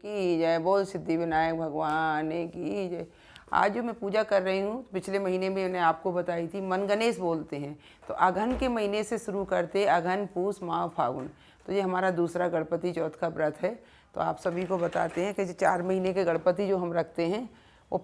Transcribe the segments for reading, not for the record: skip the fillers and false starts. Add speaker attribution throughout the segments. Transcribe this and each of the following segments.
Speaker 1: की जय, बोल सिद्धि विनायक भगवान की जय। आज जो मैं पूजा कर रही हूँ, पिछले महीने में मैंने आपको बताई थी, मन गणेश बोलते हैं। तो अघन के महीने से शुरू करते, अघन, पूस, माघ, फागुन, तो ये हमारा दूसरा गणपति चौथ का व्रत है। तो आप सभी को बताते हैं कि 4 महीने के गणपति जो हम रखते हैं, वो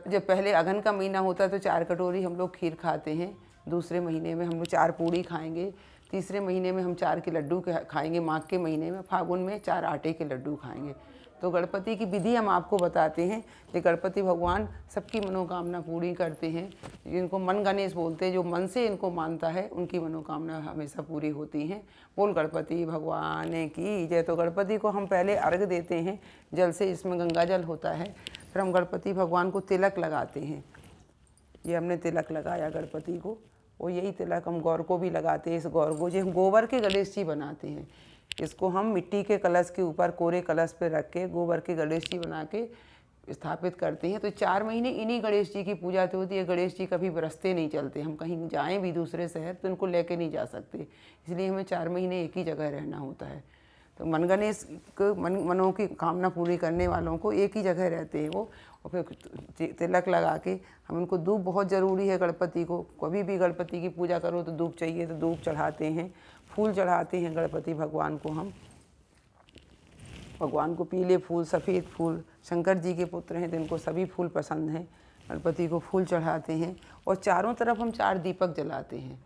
Speaker 1: जब पहले अघन का महीना होता है तो 4 कटोरी हम लोग खीर खाते हैं। दूसरे महीने में हम लोग 4 पूड़ी खाएंगे। तीसरे महीने में हम 4 के लड्डू खाएंगे। माघ के महीने में, फागुन में 4 आटे के लड्डू खाएंगे। तो गणपति की विधि हम आपको बताते हैं कि गणपति भगवान सबकी मनोकामना पूरी करते हैं। जिनको मन गणेश बोलते हैं, जो मन से इनको मानता है, उनकी मनोकामना हमेशा पूरी होती हैं। बोल गणपति भगवान की जय। तो गणपति को हम पहले अर्घ देते हैं जल से, इसमें गंगा जल होता है। फिर हम गणपति भगवान को तिलक लगाते हैं। ये हमने तिलक लगाया गणपति को, और यही तिलक हम गौर को भी लगाते हैं। इस गौर को जो हम गोबर के गणेश जी बनाते हैं, इसको हम मिट्टी के कलश के ऊपर, कोरे कलश पे रख के गोबर के गणेश जी बना के स्थापित करते हैं। तो 4 महीने इन्हीं गणेश जी की पूजा तो होती है। गणेश जी कभी बरसते नहीं चलते, हम कहीं जाएं भी दूसरे शहर तो इनको लेके नहीं जा सकते, इसलिए हमें 4 महीने एक ही जगह रहना होता है। तो मन गणेश को, मनों की कामना पूरी करने वालों को एक ही जगह रहते हैं वो। और फिर तिलक लगा के हम उनको, धूप बहुत ज़रूरी है गणपति को। कभी भी गणपति की पूजा करो तो धूप चाहिए, तो धूप चढ़ाते हैं। फूल चढ़ाते हैं गणपति भगवान को हम। भगवान को पीले फूल, सफ़ेद फूल, शंकर जी के पुत्र हैं तो इनको सभी फूल पसंद हैं। गणपति को फूल चढ़ाते हैं और चारों तरफ हम 4 दीपक जलाते हैं।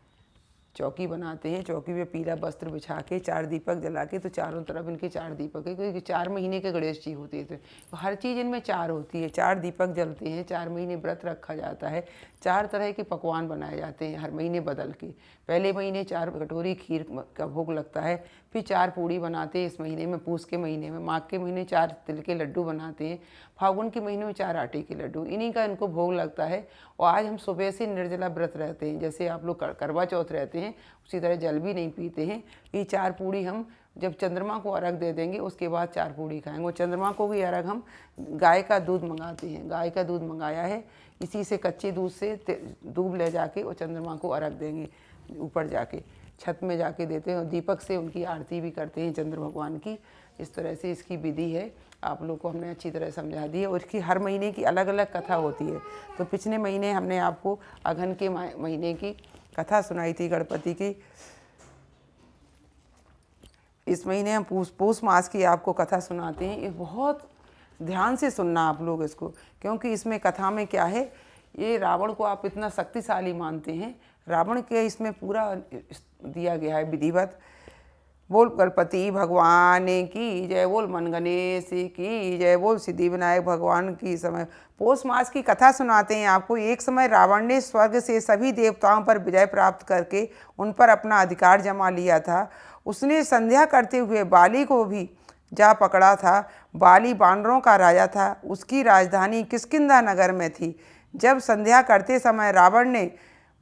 Speaker 1: चौकी बनाते हैं, चौकी पे पीला वस्त्र बिछा के 4 दीपक जला के, तो चारों तरफ इनके 4 दीपक है, क्योंकि 4 महीने के गणेश जी होते थे। तो हर चीज़ इनमें 4 होती है। 4 दीपक जलते हैं, 4 महीने व्रत रखा जाता है। 4 तरह के पकवान बनाए जाते हैं हर महीने बदल के। पहले महीने 4 कटोरी खीर का भोग लगता है, फिर 4 पूड़ी बनाते हैं इस महीने में, पूस के महीने में। माघ के महीने 4 तिल के लड्डू बनाते हैं। फागुन के महीने में 4 आटे के लड्डू, इन्हीं का इनको भोग लगता है। और आज हम सुबह से निर्जला व्रत रहते हैं, जैसे आप लोग करवा चौथ रहते हैं उसी तरह जल भी नहीं पीते हैं। ये 4 पूड़ी हम जब चंद्रमा को अर्घ दे देंगे, उसके बाद 4 पूड़ी खाएंगे। और चंद्रमा को भी अर्घ हम गाय का दूध मंगाते हैं। गाय का दूध मंगाया है, इसी से कच्चे दूध से दूध ले जाके और चंद्रमा को अर्घ देंगे। ऊपर जाके छत में जाके देते हैं और दीपक से उनकी आरती भी करते हैं चंद्र भगवान की। इस तरह से इसकी विधि है। आप लोग को हमने अच्छी तरह समझा दी है। और इसकी हर महीने की अलग अलग कथा होती है। तो पिछले महीने हमने आपको अघन के महीने की कथा सुनाई थी गणपति की। इस महीने हम पौष मास की आपको कथा सुनाते हैं। ये बहुत ध्यान से सुनना आप लोग इसको, क्योंकि इसमें कथा में क्या है, ये रावण को आप इतना शक्तिशाली मानते हैं, रावण के इसमें पूरा दिया गया है विधिवत। बोल गणपति भगवान की जय, बोल मन गणेश की जय, बोल सिद्धि विनायक भगवान की। समय पौष मास की कथा सुनाते हैं आपको। एक समय रावण ने स्वर्ग से सभी देवताओं पर विजय प्राप्त करके उन पर अपना अधिकार जमा लिया था। उसने संध्या करते हुए बाली को भी जा पकड़ा था। बाली बानरों का राजा था। उसकी राजधानी किष्किंधा नगर में थी। जब संध्या करते समय रावण ने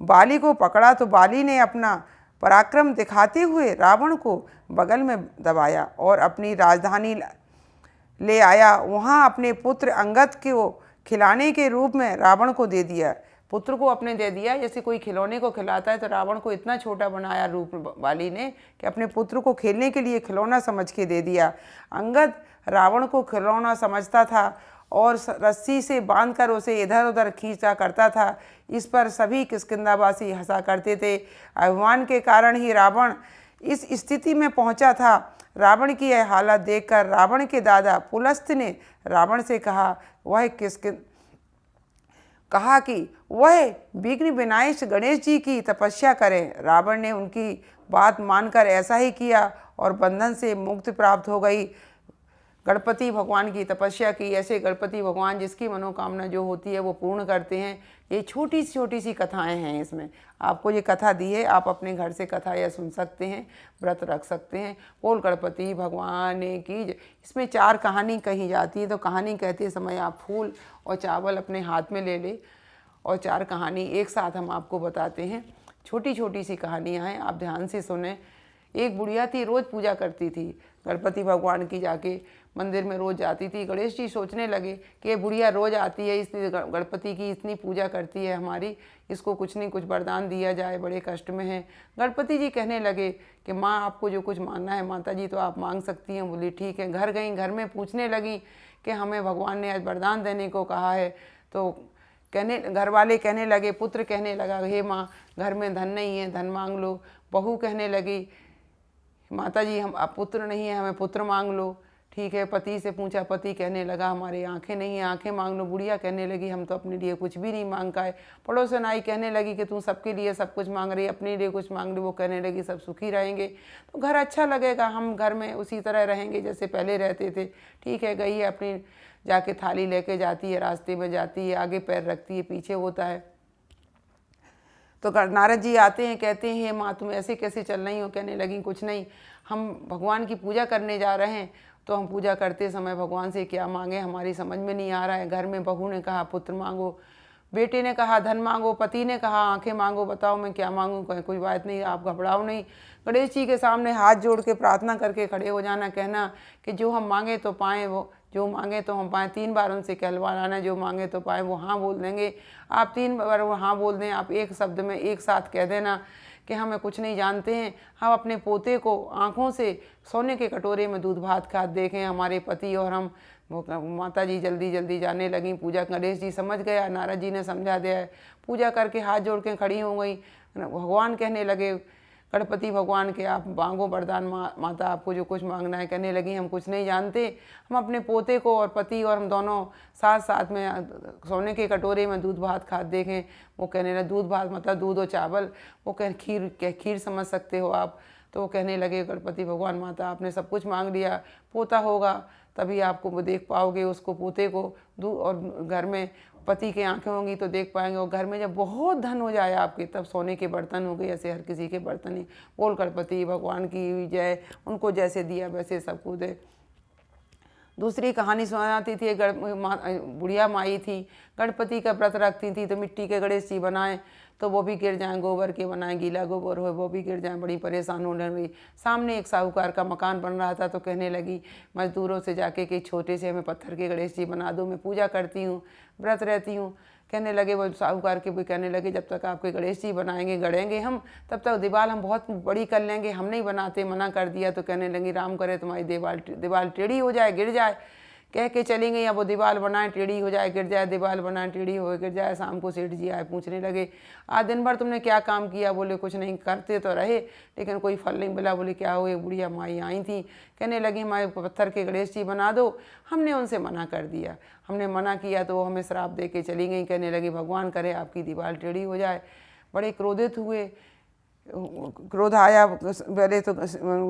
Speaker 1: बाली को पकड़ा तो बाली ने अपना पराक्रम दिखाते हुए रावण को बगल में दबाया और अपनी राजधानी ले आया। वहाँ अपने पुत्र अंगद को खिलाने के रूप में रावण को दे दिया। पुत्र को अपने दे दिया, जैसे कोई खिलौने को खिलाता है। तो रावण को इतना छोटा बनाया रूप बाली ने कि अपने पुत्र को खेलने के लिए खिलौना समझ के दे दिया। अंगद रावण को खिलौना समझता था और रस्सी से बांधकर उसे इधर उधर खींचा करता था। इस पर सभी किष्किंधावासी हंसा करते थे। अभिमान के कारण ही रावण इस स्थिति में पहुंचा था। रावण की यह हालत देखकर रावण के दादा पुलस्त्य ने रावण से कहा कि वह विघ्न विनायक गणेश जी की तपस्या करें। रावण ने उनकी बात मानकर ऐसा ही किया और बंधन से मुक्ति प्राप्त हो गई। गणपति भगवान की तपस्या की। ऐसे गणपति भगवान जिसकी मनोकामना जो होती है वो पूर्ण करते हैं। ये छोटी सी कथाएं हैं। इसमें आपको ये कथा दी है, आप अपने घर से कथा यह सुन सकते हैं, व्रत रख सकते हैं। बोल गणपति भगवान की। इसमें 4 कहानी कही जाती है। तो कहानी कहते समय आप फूल और चावल अपने हाथ में ले ले और 4 कहानी एक साथ हम आपको बताते हैं। छोटी सी कहानियाँ हैं, आप ध्यान से सुने। एक बुढ़िया थी, रोज़ पूजा करती थी गणपति भगवान की, जाके मंदिर में रोज़ जाती थी। गणेश जी सोचने लगे कि ये बुढ़िया रोज़ आती है, इसलिए गणपति की इतनी पूजा करती है हमारी, इसको कुछ नहीं कुछ वरदान दिया जाए, बड़े कष्ट में है। गणपति जी कहने लगे कि माँ आपको जो कुछ मांगना है माता जी तो आप मांग सकती हैं। बोली ठीक है। घर गई, घर में पूछने लगी कि हमें भगवान ने आज वरदान देने को कहा है। तो घर वाले कहने लगे, पुत्र कहने लगा हे माँ घर में धन नहीं है, धन मांग लो। बहू कहने लगी माता जी हम अब पुत्र नहीं है, हमें पुत्र मांग लो। ठीक है। पति से पूछा, पति कहने लगा हमारी आंखें नहीं है, आंखें मांग लो। बुढ़िया कहने लगी हम तो अपने लिए कुछ भी नहीं मांग का है। पड़ोसन आई, कहने लगी कि तू सबके लिए सब कुछ मांग रही, अपने लिए कुछ मांग रही। वो कहने लगी सब सुखी रहेंगे तो घर अच्छा लगेगा, हम घर में उसी तरह रहेंगे जैसे पहले रहते थे। ठीक है। गई है अपनी, जाके थाली लेके जाती है, रास्ते में जाती है, आगे पैर रखती है, पीछे होता है। तो नारद जी आते हैं, कहते हैं हे माँ तुम ऐसे कैसे चल रही हो। कहने लगी कुछ नहीं, हम भगवान की पूजा करने जा रहे हैं, तो हम पूजा करते समय भगवान से क्या मांगे हमारी समझ में नहीं आ रहा है। घर में बहू ने कहा पुत्र मांगो, बेटे ने कहा धन मांगो, पति ने कहा आंखें मांगो, बताओ मैं क्या मांगूँ। कहीं कोई बात नहीं, आप घबराओ नहीं। गणेश जी के सामने हाथ जोड़ के प्रार्थना करके खड़े हो जाना, कहना कि जो हम मांगे तो पाएँ, वो जो मांगे तो हम पाएँ। 3 बार उनसे कहलवाना, जो मांगे तो पाएँ। वो हाँ बोल देंगे। आप 3 बार वो हाँ बोल दें, आप एक शब्द में एक साथ कह देना कि हमें कुछ नहीं जानते हैं, हम अपने पोते को आँखों से सोने के कटोरे में दूध भात खाते देखें। हमारे पति और हम, वो माता जी जल्दी जल्दी जाने लगी पूजा। गणेश जी समझ गया, नारद जी ने समझा दिया है। पूजा करके हाथ जोड़ के खड़ी हो गई। भगवान कहने लगे गणपति भगवान के आप मांगो वरदान माता, आपको जो कुछ मांगना है। कहने लगी हम कुछ नहीं जानते, हम अपने पोते को और पति और हम दोनों साथ साथ में सोने के कटोरे में दूध भात खाते देखें। वो कहने लगे दूध भात मतलब दूध और चावल। वो खीर समझ सकते हो आप। तो वो कहने लगे गणपति भगवान माता आपने सब कुछ मांग लिया, पोता होगा तभी आपको वो देख पाओगे उसको, पोते को। और घर में पति की आंखें होंगी तो देख पाएंगे। और घर में जब बहुत धन हो जाए आपके, तब सोने के बर्तन हो गए, ऐसे हर किसी के बर्तन ही। बोल गणपति भगवान की जय, उनको जैसे दिया वैसे सबको दे। दूसरी कहानी सुनाती थी, बुढ़िया माई थी, गणपति का व्रत रखती थी तो मिट्टी के गणेश जी बनाए तो वो भी गिर जाएं, गोबर के बनाए, गीला गोबर हो वो भी गिर जाएं। बड़ी परेशान होने लगी। सामने एक साहूकार का मकान बन रहा था तो कहने लगी मजदूरों से जाके कि छोटे से हमें पत्थर के गणेश जी बना दो, मैं पूजा करती हूँ, व्रत रहती हूँ। कहने लगे वो साहूकार के भी कहने लगे जब तक आपके गणेश जी बनाएंगे गढ़ेंगे हम, तब तक दीवार हम बहुत बड़ी कर लेंगे, हम नहीं बनाते, मना कर दिया। तो कहने लगी राम करे तुम्हारी दीवार टेढ़ी हो जाए, गिर जाए। कह के चली गई। अब वो दीवार बनाए टेढ़ी हो जाए गिर जाए, दीवार बनाए टेढ़ी हो गिर जाए। शाम को सेठ जी आए, पूछने लगे आज दिन भर तुमने क्या काम किया। बोले कुछ नहीं, करते तो रहे लेकिन कोई फल नहीं मिला। बोले क्या हो, एक बुढ़िया माई आई थी, कहने लगी हमारे पत्थर के गणेश जी बना दो। हमने उनसे मना कर दिया, हमने मना किया तो वो हमें श्राप दे के चली गई। कहने लगी भगवान करे आपकी दीवार टेढ़ी हो जाए। बड़े क्रोधित हुए, क्रोध आया पहले तो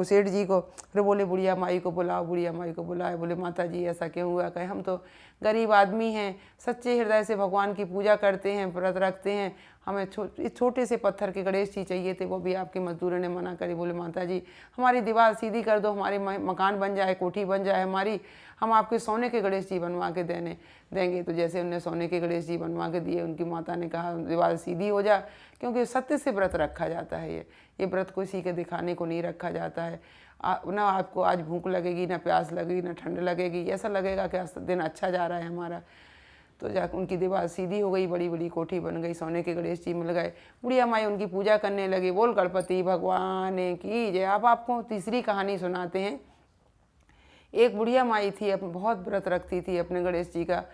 Speaker 1: सेठ जी को, फिर बोले बुढ़िया माई को बुलाओ, बुढ़िया माई को बुलाए। बोले माता जी ऐसा क्यों हुआ। कहे हम तो गरीब आदमी हैं, सच्चे हृदय से भगवान की पूजा करते हैं, व्रत रखते हैं, हमें छोटे से पत्थर के गणेश जी चाहिए थे, वो भी आपके मजदूरों ने मना करी। बोले माता जी हमारी दीवार सीधी कर दो, हमारे मकान बन जाए, कोठी बन जाए हमारी, हम आपके सोने के गणेश जी बनवा के देंगे। तो जैसे उन्हें सोने के गणेश जी बनवा के दिए, उनकी माता ने कहा दीवार सीधी हो जा, क्योंकि सत्य से व्रत रखा जाता है। ये व्रत किसी के दिखाने को नहीं रखा जाता है। ना आपको आज भूख लगेगी, ना प्यास लगेगी, ना ठंड लगेगी, ऐसा लगेगा कि दिन अच्छा जा रहा है हमारा। तो जाकर उनकी दीवार सीधी हो गई, बड़ी बड़ी कोठी बन गई, सोने के गणेश जी मिल गए। बुढ़िया माई उनकी पूजा करने लगी। बोल गणपति भगवान की जय। अब आपको तीसरी कहानी सुनाते हैं। एक बुढ़िया माई थी, बहुत व्रत रखती थी अपने गणेश जी का।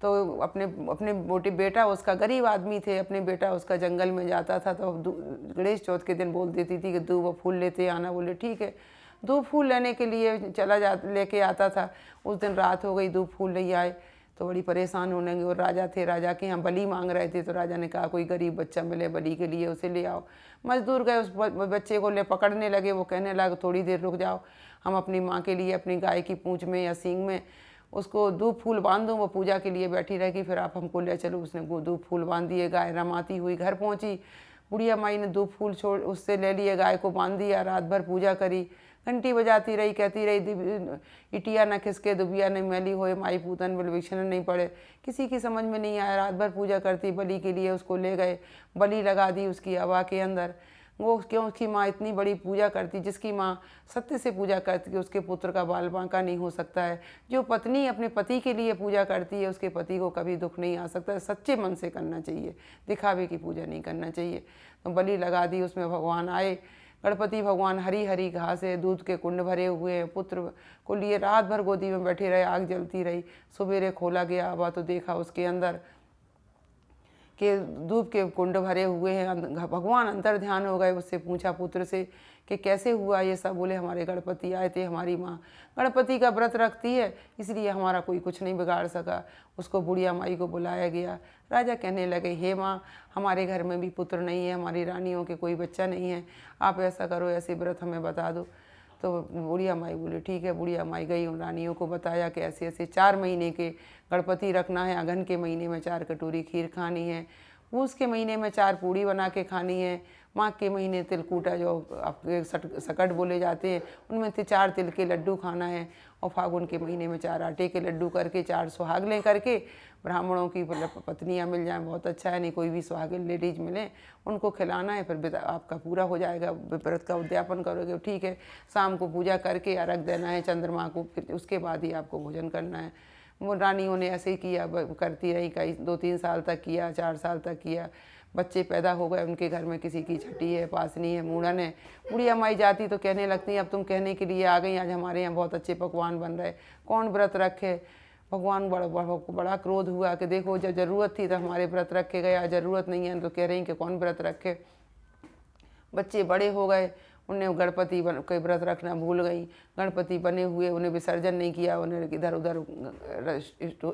Speaker 1: तो अपने मोटे बेटा उसका गरीब आदमी थे, अपने बेटा उसका जंगल में जाता था तो गणेश चौथ के दिन बोल देती थी कि दूब फूल लेते आना। बोले ठीक है। दूब फूल लेने के लिए लेके आता था। उस दिन रात हो गई, दूब फूल नहीं आए तो बड़ी परेशान होने लगी। और राजा थे, राजा के यहाँ बलि मांग रहे थे। तो राजा ने कहा कोई गरीब बच्चा मिले बलि के लिए, उसे ले आओ। मजदूर गए, उस बच्चे को ले पकड़ने लगे। वो कहने लगा थोड़ी देर रुक जाओ, हम अपनी माँ के लिए अपनी गाय की पूँछ में या सींग में उसको दूब फूल बांध दूँ, वो पूजा के लिए बैठी रहेगी, फिर आप हमको ले चलो। उसने दूब फूल बांध दिए, गाय रमाती हुई घर पहुँची। बुढ़िया माई ने दूब फूल उससे ले लिए, गाय को बांध दिया, रात भर पूजा करी, घंटी बजाती रही, कहती रही इटिया न खिसके दुबिया न मैली होए, माई पूतन बलविक्षण नहीं पड़े। किसी की समझ में नहीं आया, रात भर पूजा करती, बलि के लिए उसको ले गए, बलि लगा दी उसकी हवा के अंदर। वो क्यों उसकी माँ इतनी बड़ी पूजा करती, जिसकी माँ सत्य से पूजा करती कि उसके पुत्र का बाल बांका नहीं हो सकता है। जो पत्नी अपने पति के लिए पूजा करती है, उसके पति को कभी दुख नहीं आ सकता। सच्चे मन से करना चाहिए, दिखावे की पूजा नहीं करना चाहिए। तो बलि लगा दी, उसमें भगवान आए। गणपति भगवान हरी हरी घास है, दूध के कुंड भरे हुए हैं, पुत्र को लिए रात भर गोदी में बैठे रहे, आग जलती रही। सवेरे खोला गया आबा तो देखा उसके अंदर के दूध के कुंड भरे हुए हैं। भगवान अंतर ध्यान हो गए। उससे पूछा पुत्र से कि कैसे हुआ ये सब। बोले हमारे गणपति आए थे, हमारी माँ गणपति का व्रत रखती है, इसलिए हमारा कोई कुछ नहीं बिगाड़ सका। उसको बुढ़िया माई को बुलाया गया। राजा कहने लगे, हे माँ, हमारे घर में भी पुत्र नहीं है, हमारी रानियों के कोई बच्चा नहीं है, आप ऐसा करो, ऐसे व्रत हमें बता दो। तो बुढ़िया माई बोली ठीक है। बुढ़िया माई गई, उन रानियों को बताया कि ऐसे ऐसे 4 महीने के गणपति रखना है, अगहन के महीने में 4 कटोरी खीर खानी है, पूस के महीने में 4 पूड़ी बना के खानी है, माघ के महीने तिलकूटा जो आपके सकट बोले जाते हैं उनमें 4 तिल के लड्डू खाना है, और फागुन के महीने में 4 आटे के लड्डू करके 4 सुहागलें करके ब्राह्मणों की पत्नियां मिल जाएं बहुत अच्छा है, नहीं कोई भी सुहागिन लेडीज मिले उनको खिलाना है, फिर आपका पूरा हो जाएगा, व्रत का उद्यापन करोगे ठीक है। शाम को पूजा करके अर्घ देना है चंद्रमा को, फिर उसके बाद ही आपको भोजन करना है। वो रानियों ने ऐसे ही किया, करती रही, कई 2-3 साल तक किया, 4 साल तक किया। बच्चे पैदा हो गए उनके घर में, किसी की छठी है, पासनी है, मूड़न है। बुढ़िया माई जाती तो कहने लगती अब तुम कहने के लिए आ गई, आज हमारे यहाँ बहुत अच्छे पकवान बन रहे, कौन व्रत रखे। भगवान बड़ा क्रोध हुआ कि देखो जब ज़रूरत थी तो हमारे व्रत रखे गए, आज ज़रूरत नहीं है तो कह रही कि कौन व्रत रखे। बच्चे बड़े हो गए, उन्हें गणपति के व्रत रखना भूल गई। गणपति बने हुए उन्हें विसर्जन नहीं किया, उन्हें इधर उधर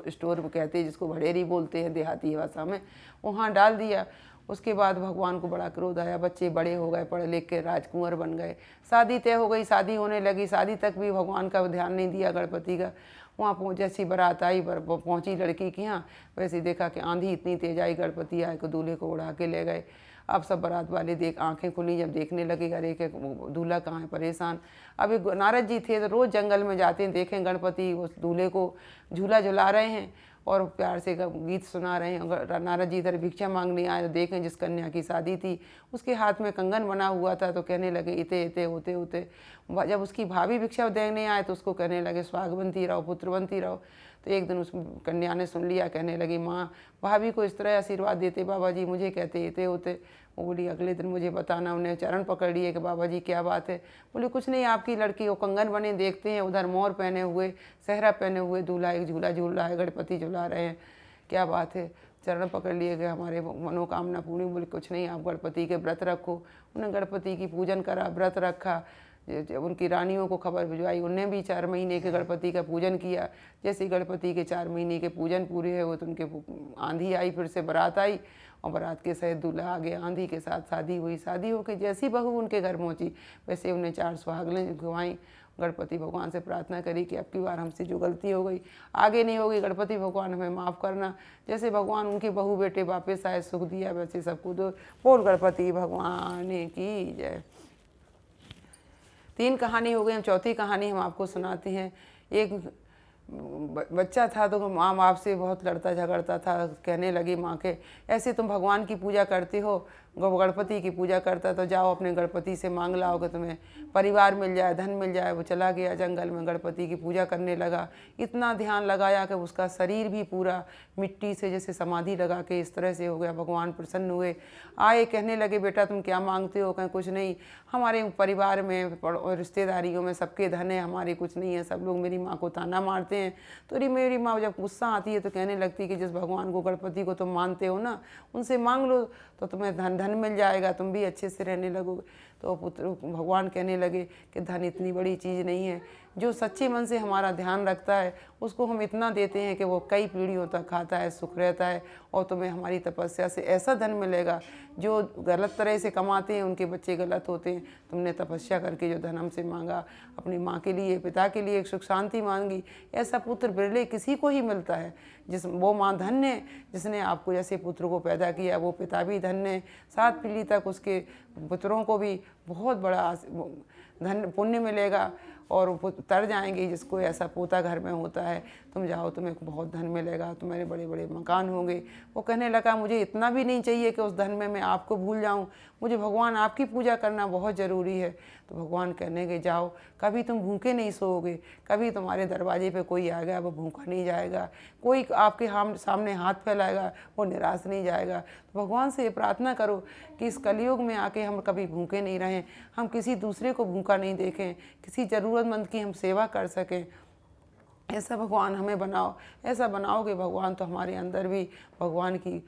Speaker 1: स्टोर कहते हैं जिसको भड़ेरी बोलते हैं देहाती भाषा में, वहाँ डाल दिया। उसके बाद भगवान को बड़ा क्रोध आया। बच्चे बड़े हो गए, पढ़े लिख के राजकुंवर बन गए, शादी तय हो गई, शादी होने लगी। शादी तक भी भगवान का ध्यान नहीं दिया गणपति का। वहाँ जैसी बारात आई, पहुँची लड़की के यहाँ, वैसे देखा कि आंधी इतनी तेज आई, गणपति आए को दूल्हे को उड़ा के ले गए। अब सब बारात वाले आंखें खुली, जब देखने लगे अरे के दूल्हा कहाँ है, परेशान। अब एक नारद जी थे तो रोज़ जंगल में जाते हैं, देखें गणपति उस दूल्हे को झूला झुला रहे हैं और प्यार से गीत सुना रहे हैं। नारद जी इधर भिक्षा मांगने आए तो देखें जिस कन्या की शादी थी उसके हाथ में कंगन बना हुआ था, तो कहने लगे इते इते होते होते। जब उसकी भाभी भिक्षा देने आए तो उसको कहने लगे स्वागवंती रहो, पुत्रवंती रहो। तो एक दिन उस कन्या ने सुन लिया, कहने लगी माँ भाभी को इस तरह आशीर्वाद देते बाबा जी, मुझे कहते इते होते। वो बोली अगले दिन मुझे बताना। उन्हें चरण पकड़ लिए कि बाबा जी क्या बात है। बोले कुछ नहीं, आपकी लड़की को कंगन बने देखते हैं, उधर मोर पहने हुए, सहरा पहने हुए दूल्हा एक झूला झूल रहा है, गणपति झूला रहे हैं, क्या बात है। चरण पकड़ लिए गए, हमारे मनोकामना पूरी। बोले कुछ नहीं, आप गणपति के व्रत रखो। उन्हें गणपति की पूजन करा, व्रत रखा। जब उनकी रानियों को खबर भिजवाई, उन्हें भी 4 महीने के गणपति का पूजन किया। जैसे गणपति के 4 महीने के पूजन पूरे हुए तो उनके आंधी आई, फिर से बारात आई और बारात के सहित दूल्हा आ गया। आंधी के साथ शादी हुई। शादी होकर जैसी बहू उनके घर पहुंची वैसे उन्हें 4 सुहागलें घुमाई। गणपति भगवान से प्रार्थना करी कि अब की बार हमसे जो गलती हो गई आगे नहीं होगी, गणपति भगवान हमें माफ़ करना। जैसे भगवान उनके बहू बेटे वापस आए, सुख दिया, वैसे सबको दो। बोल गणपति भगवान की जय। 3 कहानी हो गई, हम चौथी कहानी हम आपको सुनाते हैं। एक बच्चा था तो माँ बाप से बहुत लड़ता झगड़ता था। कहने लगी माँ के ऐसे तुम भगवान की पूजा करते हो, गणपति की पूजा करता तो जाओ अपने गणपति से मांग लाओ कि तुम्हें परिवार मिल जाए, धन मिल जाए। वो चला गया जंगल में, गणपति की पूजा करने लगा। इतना ध्यान लगाया कि उसका शरीर भी पूरा मिट्टी से जैसे समाधि लगा के इस तरह से हो गया। भगवान प्रसन्न हुए, आए, कहने लगे बेटा तुम क्या मांगते हो। कहीं कुछ नहीं, हमारे परिवार में रिश्तेदारियों में सबके धन है, हमारे कुछ नहीं है, सब लोग मेरी माँ को ताना मारते हैं। तो मेरी माँ जब गुस्सा आती है तो कहने लगती है कि जिस भगवान को, गणपति को तुम मानते हो ना, उनसे मांग लो तो तुम्हें धन मिल जाएगा, तुम भी अच्छे से रहने लगोगे। तो भगवान कहने लगे कि धन इतनी बड़ी चीज़ नहीं है, जो सच्चे मन से हमारा ध्यान रखता है उसको हम इतना देते हैं कि वो कई पीढ़ियों तक खाता है, सुख रहता है। और तुम्हें हमारी तपस्या से ऐसा धन मिलेगा। जो गलत तरह से कमाते हैं उनके बच्चे गलत होते हैं। तुमने तपस्या करके जो धन हमसे मांगा, अपनी माँ के लिए, पिता के लिए एक सुख शांति मांगी, ऐसा पुत्र बिरले किसी को ही मिलता है। वो माँ धन्य है जिसने आपको जैसे पुत्र को पैदा किया, वो पिता भी धन्य है। 7 पीढ़ी तक उसके पुत्रों को भी बहुत बड़ा धन पुण्य मिलेगा। और वो तर जाएंगे। जिसको ऐसा पोता घर में होता है, तुम जाओ तुम्हें बहुत धन मिलेगा, तुम्हारे बड़े बड़े मकान होंगे। वो कहने लगा मुझे इतना भी नहीं चाहिए कि उस धन में मैं आपको भूल जाऊं, मुझे भगवान आपकी पूजा करना बहुत ज़रूरी है। तो भगवान कहने के जाओ, कभी तुम भूखे नहीं सोओगे, कभी तुम्हारे दरवाजे पे कोई आएगा वो भूखा नहीं जाएगा, कोई आपके सामने हाथ फैलाएगा वो निराश नहीं जाएगा। तो भगवान से ये प्रार्थना करो कि इस कलयुग में आके हम कभी भूखे नहीं रहें, हम किसी दूसरे को भूखा नहीं देखें, किसी ज़रूरतमंद की हम सेवा कर सकें। ऐसा भगवान हमें बनाओ। ऐसा बनाओगे भगवान तो हमारे अंदर भी भगवान की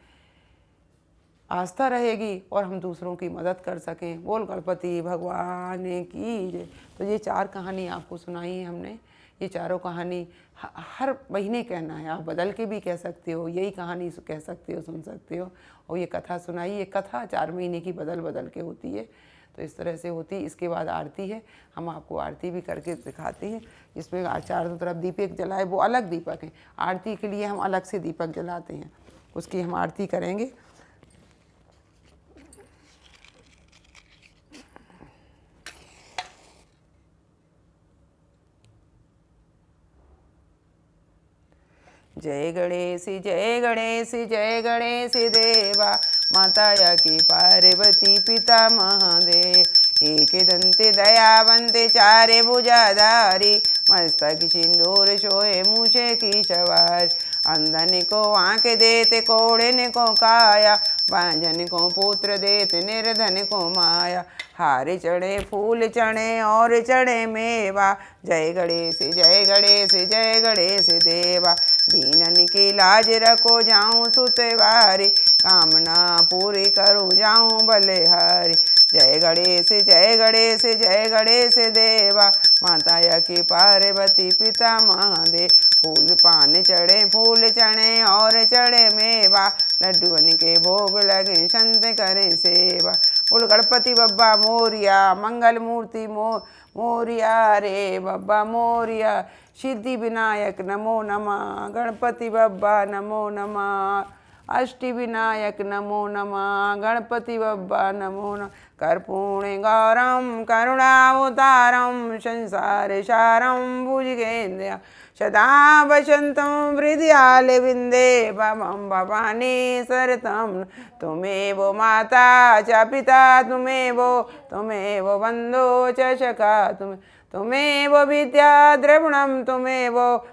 Speaker 1: आस्था रहेगी और हम दूसरों की मदद कर सकें। बोल गणपति भगवान की जय। तो ये 4 कहानी आपको सुनाई है हमने। ये चारों कहानी हर महीने कहना है, आप बदल के भी कह सकते हो, यही कहानी कह सकते हो, सुन सकते हो। और ये कथा सुनाई, ये कथा 4 महीने की बदल बदल के होती है। तो इस तरह से होती। इसके बाद आरती है, हम आपको आरती भी करके दिखाते हैं, जिसमें चारों तरफ दीपक जलाए, वो अलग दीपक हैं। आरती के लिए हम अलग से दीपक जलाते हैं, उसकी हम आरती करेंगे। जय गणेश जय गणेश जय गणेश देवा, माता की पार्वती पिता महादेव। एक दंते दयावंते चारे भुजाधारी, मस्तक सिंदूर शोहे मूछे की सवार। अंधन को आँख देते कोढ़न को काया, बांझन को पुत्र देते निर्धन को माया। हारे चढ़े फूल चढ़े और चढ़े मेवा, जय गणेश जय गणेश जय गणेश देवा। दीनन की लाज रखो जाऊं सुतवारी, कामना पूरी करूं जाऊं बलिहारी। जय गणेश जय गणेश जय गणेश देवा, माता की पार्वती पिता महादेव। फूल पान चढ़े फूल चढ़े और चढ़े मेवा, लड्डूअन के भोग लगे संत करें सेवा। बोल गणपति बब्बा मोरिया, मंगल मूर्ति मोरिया रे बब्बा मोरिया। सिद्धि विनायक नमो नमः, गणपति बब्बा नमो नमः। अष्टि विनायक नमो नमः, गणपति बब्बा नमो नमः। कर्पूर्ण गौरम करुणावतारम, संसार सारम भुजगेन्द्र। सदा वसंतं हृदयाल विंदे, भवं भवानी सरतम। तुमेव माता च पिता तुमेव बन्धो च सखा तुमेव विद्या द्रविणं तुमेव